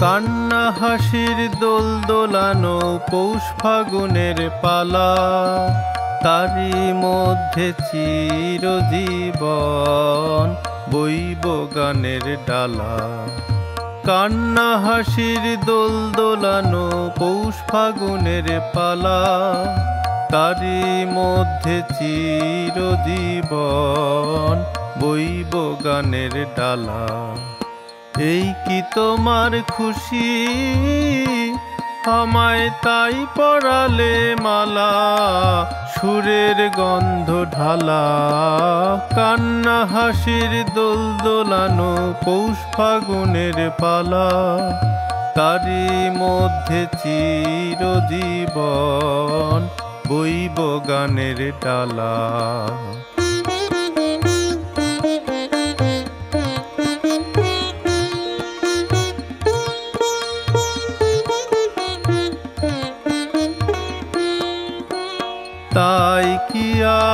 কান্না হাসির দোল দোলানো পৌষ ফাগুনের পালা, তারই মধ্যে চিরজীবন বইব গানের ডালা। কান্না হাসির দোল দোলানো পৌষ ফাগুনের পালা, তারই মধ্যে চিরজীবন বইব গানের ডালা। এই কি তোমার খুশি, আমায় তাই পরালে মালা, সুরের গন্ধ ঢালা। কান্না হাসির দোল দোলানো পৌষ ফাগুনের পালা, তারই মধ্যে চিরজীবন বইব গানের ডালা। তাই কি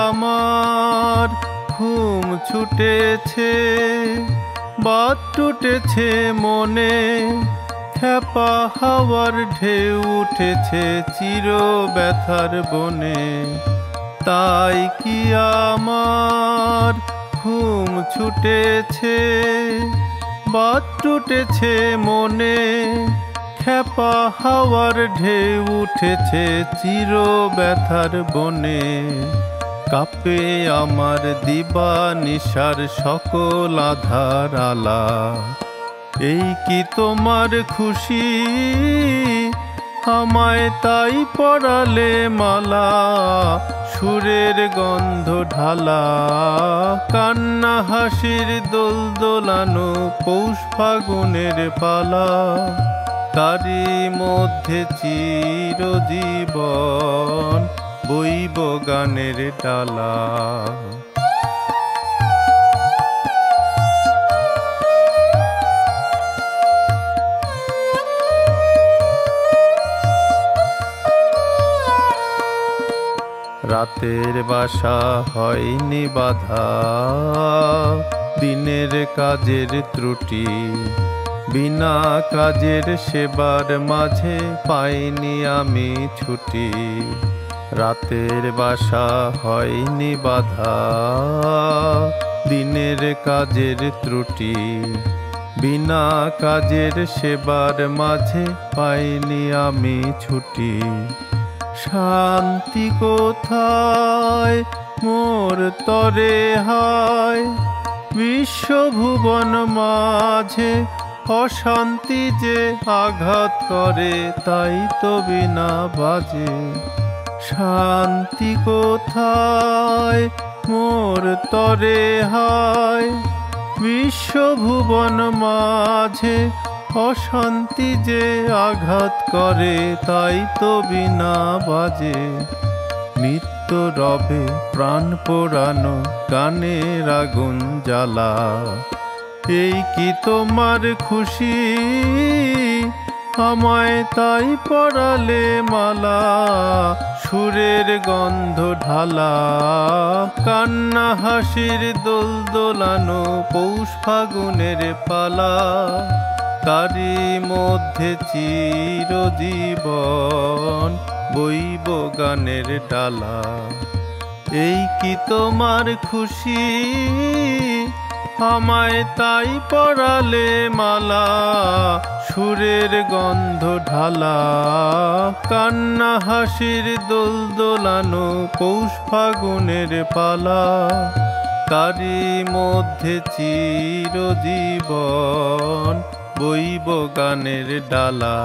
আমার ঘুম ছুটেছে, বাদ টুটেছে মনে, খেপা হাওয়ার ঢেউ উঠেছে চির ব্যথার বনে। তাই কি আমার ঘুম ছুটেছে, বাদ টুটেছে মনে, খেপা হাওয়ার ঢেউ উঠেছে চির ব্যথার বনে। কাঁপে আমার দিবানিশার সকল আধার আলা। এই কি তোমার খুশি, আমায় তাই পরালে মালা, সুরের গন্ধ ঢালা। কান্না হাসির দোল দোলানো পৌষ ফাগুনের পালা, তারই মধ্যে চিরজীবন বইব গানের ডালা। রাতের বাসা হয়নি বাধা, দিনের কাজের ত্রুটি, বিনা কাজের সেবার মাঝে পাইনি আমি ছুটি। রাতের বাসা হয়নি বাধা, দিনের কাজের ত্রুটি, বিনা কাজের সেবার মাঝে পাইনি আমি ছুটি। শান্তি কোথায় মোর তরে হায়, বিশ্বভুবন মাঝে অশান্তি যে আঘাত করে, তাই তো বিনা বাজে। শান্তি কোথায় মোর তরে হায়, বিশ্বভুবন মাঝে অশান্তি যে আঘাত করে, তাই তো বিনা বাজে। নিত্য রবে প্রাণ পোড়ানো গানের আগুন জ্বালা। এই কি তোমার খুশি, আমায় তাই পরালে মালা, সুরের গন্ধ ঢালা। কান্না হাসির দোল দোলানো পৌষ ফাগুনের পালা, তারই মধ্যে চিরজীবন বইব গানের ডালা। এই কি তোমার খুশি, আমায় তাই পরালে মালা, সুরের গন্ধ ঢালা। কান্না হাসির দোল দোলানো পৌষ ফাগুনের পালা, তারই মধ্যে চিরজীবন বইব গানের ডালা।